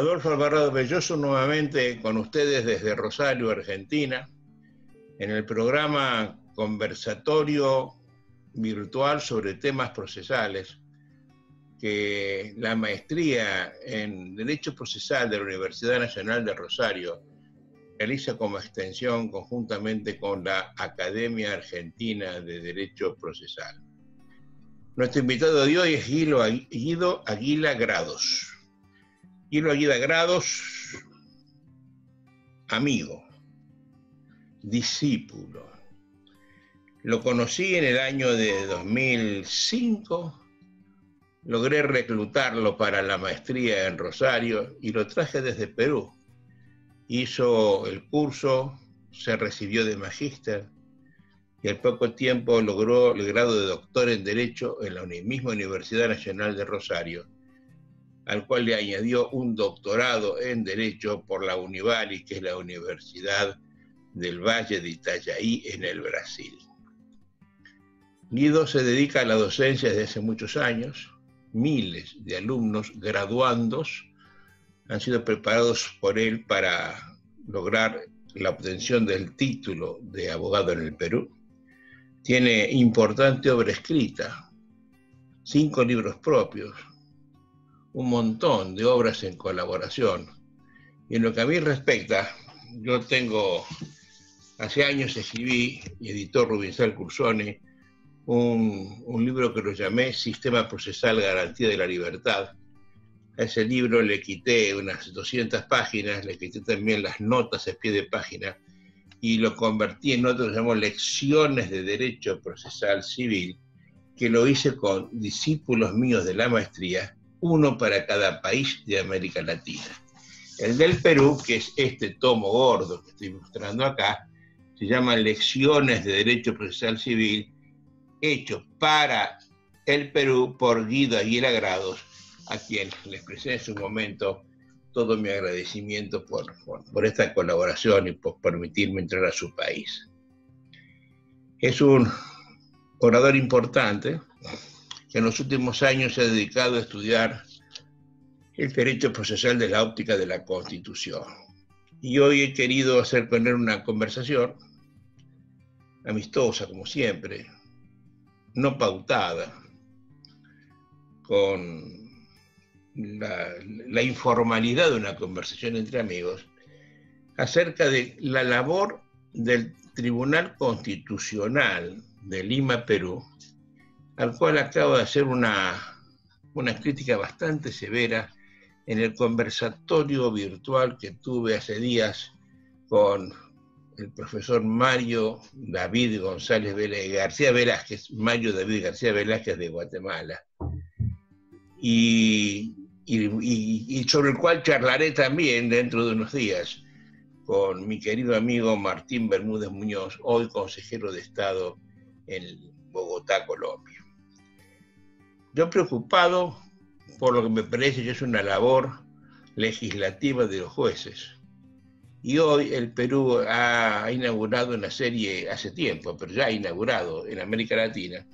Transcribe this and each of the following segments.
Adolfo Alvarado Belloso nuevamente con ustedes desde Rosario, Argentina, en el programa Conversatorio Virtual sobre Temas Procesales que la maestría en Derecho Procesal de la Universidad Nacional de Rosario realiza como extensión conjuntamente con la Academia Argentina de Derecho Procesal. Nuestro invitado de hoy es Guido Aguila Grados. Guido Aguila Grados, amigo, discípulo. Lo conocí en el año de 2005, logré reclutarlo para la maestría en Rosario y lo traje desde Perú. Hizo el curso, se recibió de magíster y al poco tiempo logró el grado de doctor en Derecho en la misma Universidad Nacional de Rosario, al cual le añadió un doctorado en Derecho por la Univali, que es la Universidad del Valle de Itajaí en el Brasil. Guido se dedica a la docencia desde hace muchos años. Miles de alumnos graduandos han sido preparados por él para lograr la obtención del título de abogado en el Perú. Tiene importante obra escrita, 5 libros propios, un montón de obras en colaboración. Y en lo que a mí respecta, yo hace años escribí y editó Rubinsal Cursoni un libro que lo llamé Sistema Procesal Garantía de la Libertad. A ese libro le quité unas 200 páginas, le quité también las notas a pie de página y lo convertí en otro que llamó Lecciones de Derecho Procesal Civil, que lo hice con discípulos míos de la maestría, uno para cada país de América Latina. El del Perú, que es este tomo gordo que estoy mostrando acá, se llama Lecciones de Derecho Procesal Civil, hecho para el Perú por Guido Aguila Grados, a quien le expresé en su momento todo mi agradecimiento por esta colaboración y por permitirme entrar a su país. Es un orador importante que en los últimos años se ha dedicado a estudiar el derecho procesal de la óptica de la Constitución. Y hoy he querido hacer con él una conversación amistosa, como siempre, no pautada, con la informalidad de una conversación entre amigos, acerca de la labor del Tribunal Constitucional de Lima, Perú, al cual acabo de hacer una crítica bastante severa en el conversatorio virtual que tuve hace días con el profesor Mario David González García Velázquez, Mario David García Velázquez de Guatemala, y sobre el cual charlaré también dentro de unos días con mi querido amigo Martín Bermúdez Muñoz, hoy consejero de Estado en Bogotá, Colombia. Yo preocupado por lo que me parece que es una labor legislativa de los jueces. Y hoy el Perú ha inaugurado una serie, hace tiempo, pero ya ha inaugurado en América Latina,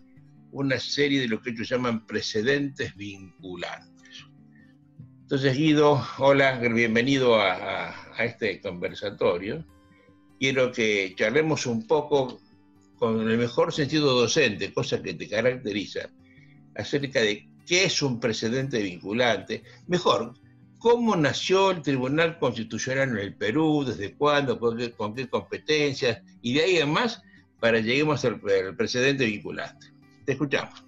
una serie de lo que ellos llaman precedentes vinculantes. Entonces, Guido, hola, bienvenido a este conversatorio. Quiero que charlemos un poco con el mejor sentido docente, cosa que te caracteriza, acerca de qué es un precedente vinculante. Mejor, ¿cómo nació el Tribunal Constitucional en el Perú? ¿Desde cuándo? ¿Con qué competencias? Y de ahí en más, para lleguemos al precedente vinculante. Te escuchamos.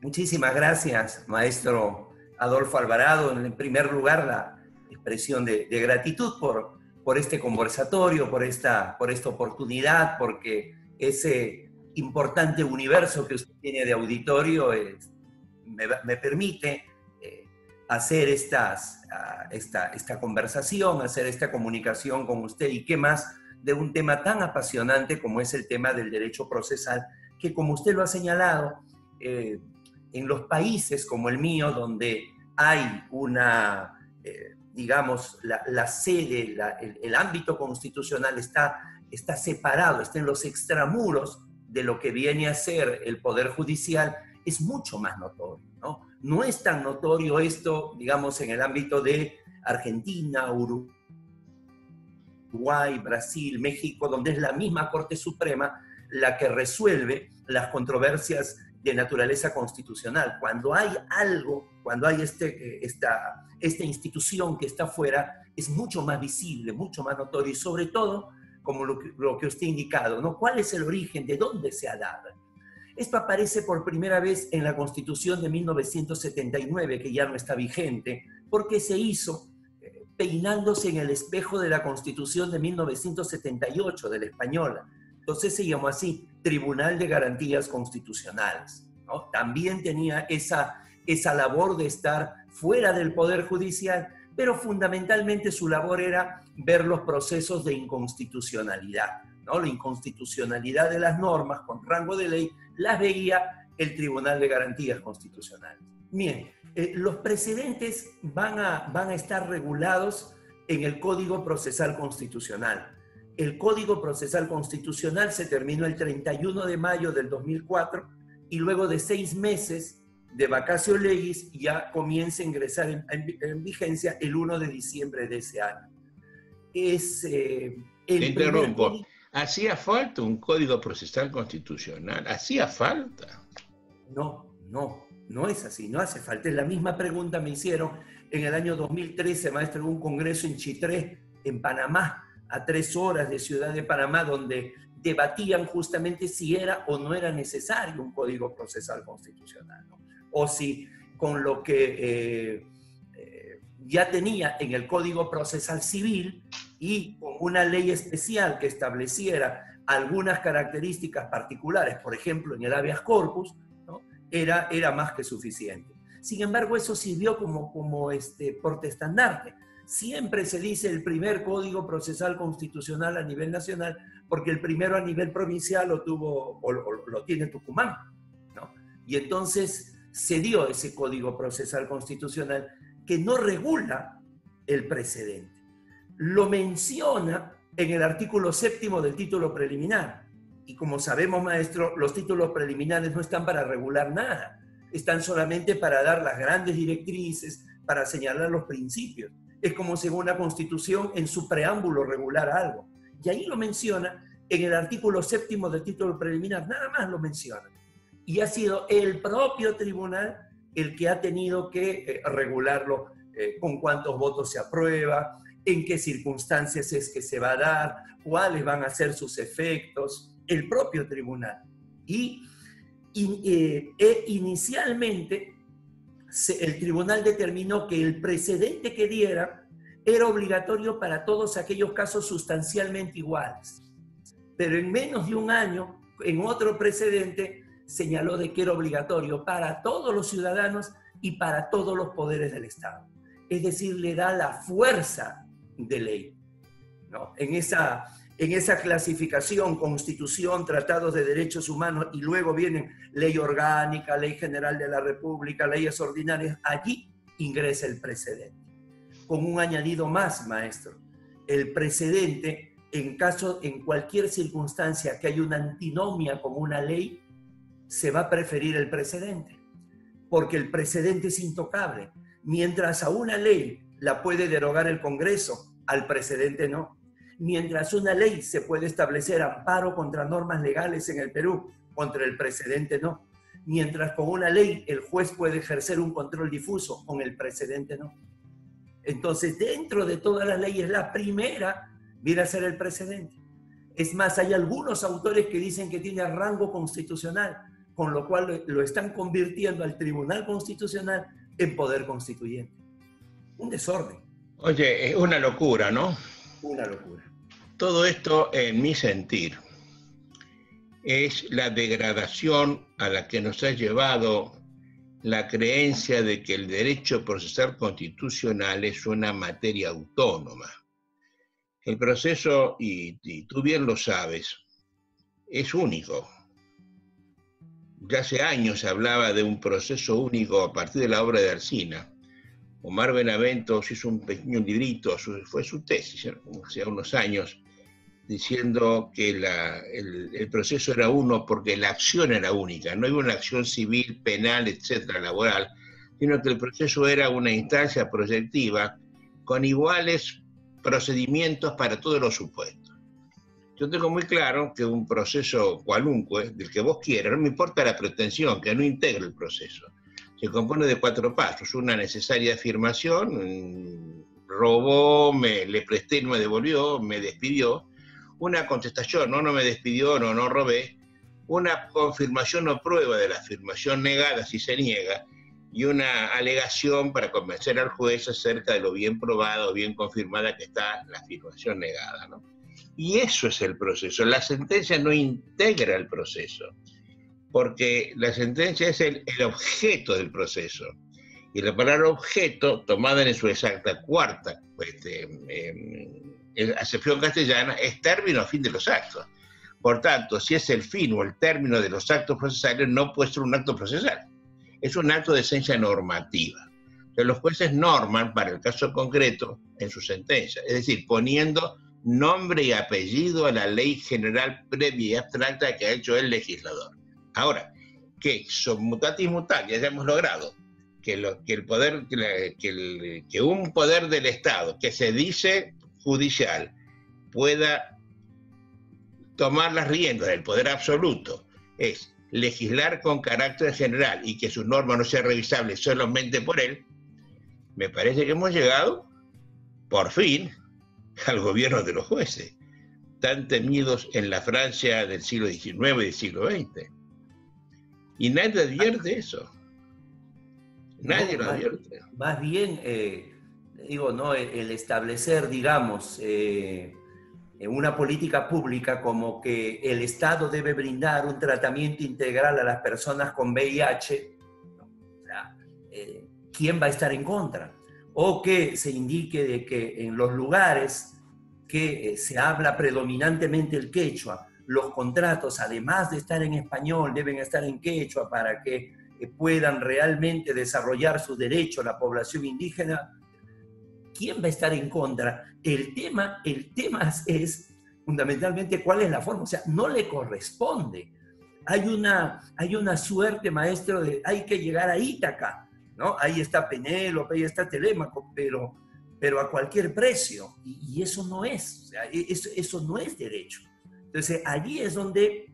Muchísimas gracias, maestro Adolfo Alvarado. En primer lugar, la expresión de gratitud por este conversatorio, por esta oportunidad, porque ese importante universo que usted tiene de auditorio me permite hacer esta conversación, hacer esta comunicación con usted, y qué más de un tema tan apasionante como es el tema del derecho procesal, que como usted lo ha señalado, en los países como el mío, donde hay digamos, la sede, el ámbito constitucional está separado, está en los extramuros de lo que viene a ser el Poder Judicial, es mucho más notorio, ¿no? No es tan notorio esto, digamos, en el ámbito de Argentina, Uruguay, Brasil, México, donde es la misma Corte Suprema la que resuelve las controversias de naturaleza constitucional. Cuando hay algo, cuando hay esta institución que está fuera, es mucho más visible, mucho más notorio, y sobre todo, como lo que usted ha indicado, ¿no? ¿Cuál es el origen? ¿De dónde se ha dado? Esto aparece por primera vez en la Constitución de 1979, que ya no está vigente, porque se hizo peinándose en el espejo de la Constitución de 1978, de la española. Entonces se llamó así, Tribunal de Garantías Constitucionales, ¿no? También tenía esa labor de estar fuera del Poder Judicial, pero fundamentalmente su labor era ver los procesos de inconstitucionalidad, ¿no? La inconstitucionalidad de las normas con rango de ley las veía el Tribunal de Garantías Constitucionales. Bien, los precedentes van a estar regulados en el Código Procesal Constitucional. El Código Procesal Constitucional se terminó el 31 de mayo del 2004 y luego de 6 meses de vacatio legis ya comienza a ingresar en vigencia el 1 de diciembre de ese año. Te interrumpo. ¿Hacía falta un Código Procesal Constitucional? ¿Hacía falta? No es así, no hace falta. Es la misma pregunta me hicieron en el año 2013, maestro, en un congreso en Chitré, en Panamá, a 3 horas de Ciudad de Panamá, donde debatían justamente si era o no era necesario un Código Procesal Constitucional, ¿no? O si con lo que ya tenía en el Código Procesal Civil y con una ley especial que estableciera algunas características particulares, por ejemplo, en el habeas corpus, ¿no? era más que suficiente. Sin embargo, eso sirvió como portaestandarte. Siempre se dice el primer Código Procesal Constitucional a nivel nacional, porque el primero a nivel provincial lo tiene Tucumán, ¿no? Y entonces se dio ese Código Procesal Constitucional que no regula el precedente. Lo menciona en el artículo 7º del título preliminar. Y como sabemos, maestro, los títulos preliminares no están para regular nada. Están solamente para dar las grandes directrices, para señalar los principios. Es como según la Constitución en su preámbulo regular algo. Y ahí lo menciona en el artículo 7º del título preliminar, nada más lo menciona. Y ha sido el propio tribunal el que ha tenido que regularlo, con cuántos votos se aprueba, en qué circunstancias es que se va a dar, cuáles van a ser sus efectos, el propio tribunal. Y inicialmente el tribunal determinó que el precedente que diera era obligatorio para todos aquellos casos sustancialmente iguales. Pero en menos de un año, en otro precedente, señaló de que era obligatorio para todos los ciudadanos y para todos los poderes del Estado. Es decir, le da la fuerza de ley, ¿no? En esa clasificación, Constitución, Tratados de Derechos Humanos, y luego vienen Ley Orgánica, Ley General de la República, leyes ordinarias, allí ingresa el precedente. Con un añadido más, maestro, el precedente, en cualquier circunstancia que haya una antinomia con una ley, se va a preferir el precedente, porque el precedente es intocable. Mientras a una ley la puede derogar el Congreso, al precedente no. Mientras una ley se puede establecer amparo contra normas legales en el Perú, contra el precedente no. Mientras con una ley el juez puede ejercer un control difuso, con el precedente no. Entonces, dentro de todas las leyes, la primera viene a ser el precedente. Es más, hay algunos autores que dicen que tiene rango constitucional, con lo cual lo están convirtiendo al Tribunal Constitucional en poder constituyente. Un desorden. Oye, es una locura, ¿no? Una locura. Todo esto, en mi sentir, es la degradación a la que nos ha llevado la creencia de que el derecho procesal constitucional es una materia autónoma. El proceso, y tú bien lo sabes, es único. Ya hace años se hablaba de un proceso único a partir de la obra de Alsina. Omar Benaventos hizo un pequeño librito, fue su tesis hace unos años, diciendo que el proceso era uno porque la acción era única. No había una acción civil, penal, etcétera, laboral, sino que el proceso era una instancia proyectiva con iguales procedimientos para todos los supuestos. Yo tengo muy claro que un proceso cualunque, del que vos quieras, no me importa la pretensión, que no integre el proceso, se compone de 4 pasos: una necesaria afirmación, robó, le presté, no me devolvió, me despidió; una contestación, no me despidió, no robé; una confirmación o prueba de la afirmación negada si se niega; y una alegación para convencer al juez acerca de lo bien probada o bien confirmada que está la afirmación negada, ¿no? Y eso es el proceso. La sentencia no integra el proceso, porque la sentencia es el objeto del proceso. Y la palabra objeto, tomada en su exacta cuarta acepción castellana, es término a fin de los actos. Por tanto, si es el fin o el término de los actos procesales, no puede ser un acto procesal. Es un acto de esencia normativa. Entonces, los jueces norman para el caso concreto en su sentencia, es decir, poniendo nombre y apellido a la ley general previa y abstracta que ha hecho el legislador. Ahora, que son mutatis mutandis, ya hemos logrado que un poder del Estado que se dice judicial pueda tomar las riendas del poder absoluto, es legislar con carácter general y que sus normas no sean revisables solamente por él. Me parece que hemos llegado, por fin, al gobierno de los jueces, tan temidos en la Francia del siglo XIX y del siglo XX. Y nadie advierte eso. Nadie lo advierte. Más bien, el establecer, digamos, una política pública como que el Estado debe brindar un tratamiento integral a las personas con VIH, ¿no? O sea, ¿quién va a estar en contra? O que se indique de que en los lugares que se habla predominantemente el quechua, los contratos, además de estar en español, deben estar en quechua para que puedan realmente desarrollar su derecho la población indígena. ¿Quién va a estar en contra? El tema es fundamentalmente cuál es la forma. O sea, no le corresponde. Hay una suerte, maestro, de hay que llegar a Ítaca, ¿no? Ahí está Penélope, ahí está Telémaco, pero a cualquier precio. Y eso no es. O sea, eso no es derecho. Entonces, allí es donde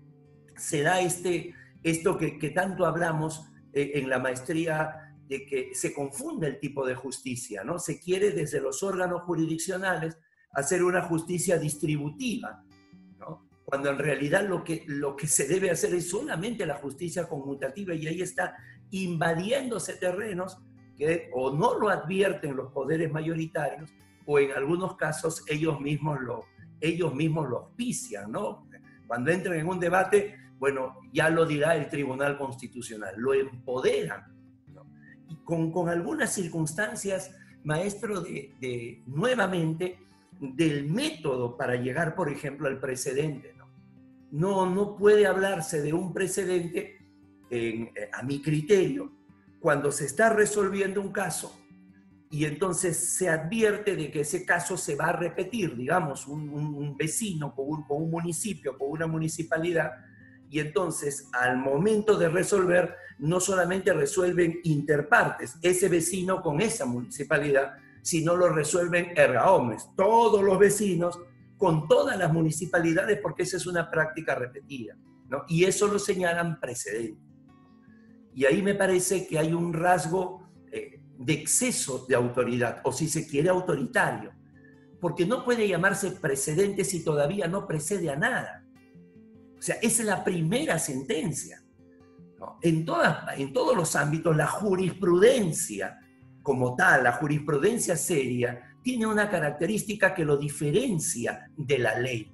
se da esto que tanto hablamos en la maestría, de que se confunde el tipo de justicia, ¿no? Se quiere desde los órganos jurisdiccionales hacer una justicia distributiva, ¿no? Cuando en realidad lo que se debe hacer es solamente la justicia conmutativa, y ahí está invadiéndose terrenos que o no lo advierten los poderes mayoritarios, o en algunos casos ellos mismos lo auspician, ¿no? Cuando entran en un debate, bueno, ya lo dirá el Tribunal Constitucional, lo empoderan, ¿no? Y con algunas circunstancias, maestro, nuevamente, del método para llegar, por ejemplo, al precedente, ¿no? No puede hablarse de un precedente, a mi criterio, cuando se está resolviendo un caso y entonces se advierte de que ese caso se va a repetir, digamos, un vecino con un municipio, con una municipalidad, y entonces al momento de resolver, no solamente resuelven interpartes, ese vecino con esa municipalidad, sino lo resuelven erga omnes, todos los vecinos con todas las municipalidades, porque esa es una práctica repetida, ¿no? Y eso lo señalan precedentes. Y ahí me parece que hay un rasgo de exceso de autoridad, o si se quiere autoritario, porque no puede llamarse precedente si todavía no precede a nada. O sea, esa es la primera sentencia, ¿no? En todos los ámbitos, la jurisprudencia como tal, la jurisprudencia seria, tiene una característica que lo diferencia de la ley,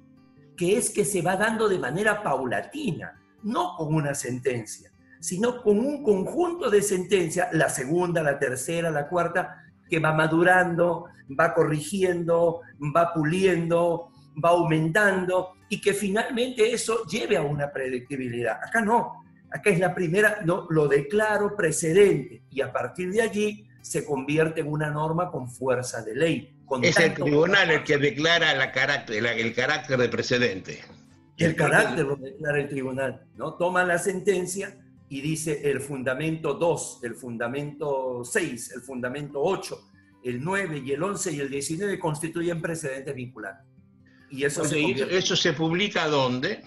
que es que se va dando de manera paulatina, no con una sentencia, sino con un conjunto de sentencias, la segunda, la tercera, la cuarta, que va madurando, va corrigiendo, va puliendo, va aumentando, y que finalmente eso lleve a una predictibilidad. Acá no, acá es la primera, no, lo declaro precedente, y a partir de allí se convierte en una norma con fuerza de ley. Es el tribunal el que declara el carácter de precedente. El carácter lo declara el tribunal, ¿no? Toma la sentencia y dice el fundamento 2, el fundamento 6, el fundamento 8, el 9 y el 11 y el 19 constituyen precedentes vinculantes. Y eso ¿Eso se publica dónde?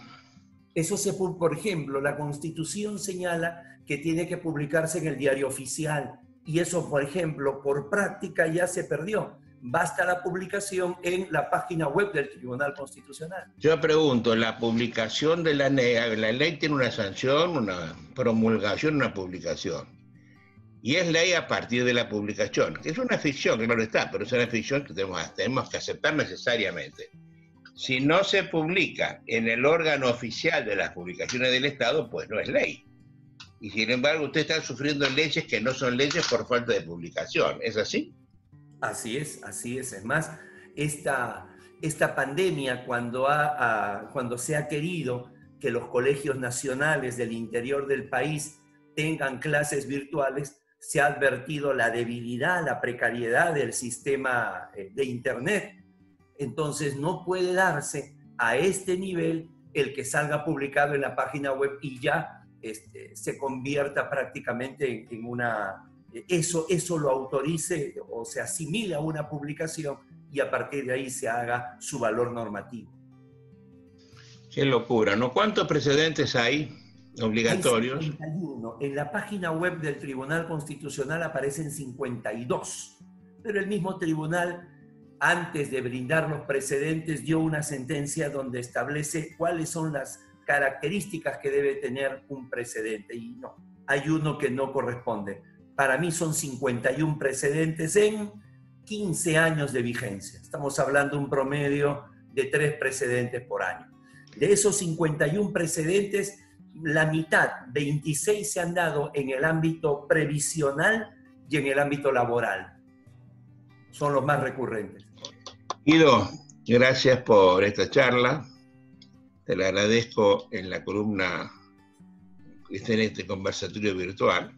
Por ejemplo, la Constitución señala que tiene que publicarse en el diario oficial. Y eso, por ejemplo, por práctica ya se perdió. Basta la publicación en la página web del Tribunal Constitucional. Yo pregunto, la publicación de la ley tiene una sanción, una promulgación, una publicación. Y es ley a partir de la publicación, que es una ficción, claro está, pero es una ficción que tenemos que aceptar necesariamente. Si no se publica en el órgano oficial de las publicaciones del Estado, pues no es ley. Y sin embargo, usted está sufriendo leyes que no son leyes por falta de publicación. ¿Es así? Así es, así es. Es más, esta pandemia, cuando se ha querido que los colegios nacionales del interior del país tengan clases virtuales, se ha advertido la debilidad, la precariedad del sistema de Internet. Entonces no puede darse a este nivel el que salga publicado en la página web y ya se convierta prácticamente en una... Eso lo autorice o se asimile a una publicación y a partir de ahí se haga su valor normativo. Qué locura, ¿no? ¿Cuántos precedentes hay obligatorios? Hay 51. En la página web del Tribunal Constitucional aparecen 52, pero el mismo tribunal, antes de brindar los precedentes, dio una sentencia donde establece cuáles son las características que debe tener un precedente. Y no, hay uno que no corresponde. Para mí son 51 precedentes en 15 años de vigencia. Estamos hablando de un promedio de 3 precedentes por año. De esos 51 precedentes, la mitad, 26, se han dado en el ámbito previsional y en el ámbito laboral. Son los más recurrentes. Guido, gracias por esta charla. Te la agradezco en la columna que está en este conversatorio virtual.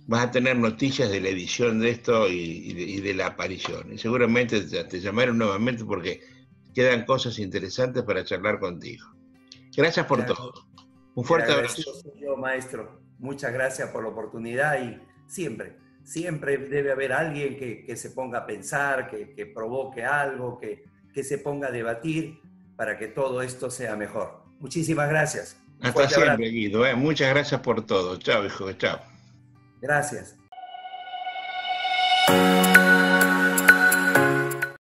Vas a tener noticias de la edición de esto y de la aparición. Y seguramente te llamaré nuevamente porque quedan cosas interesantes para charlar contigo. Gracias por todo. Un fuerte abrazo. Soy yo, maestro. Muchas gracias por la oportunidad y siempre debe haber alguien que se ponga a pensar, que provoque algo, que se ponga a debatir para que todo esto sea mejor. Muchísimas gracias. Hasta siempre, Guido. Muchas gracias por todo. Chao, hijo. Chao. Gracias.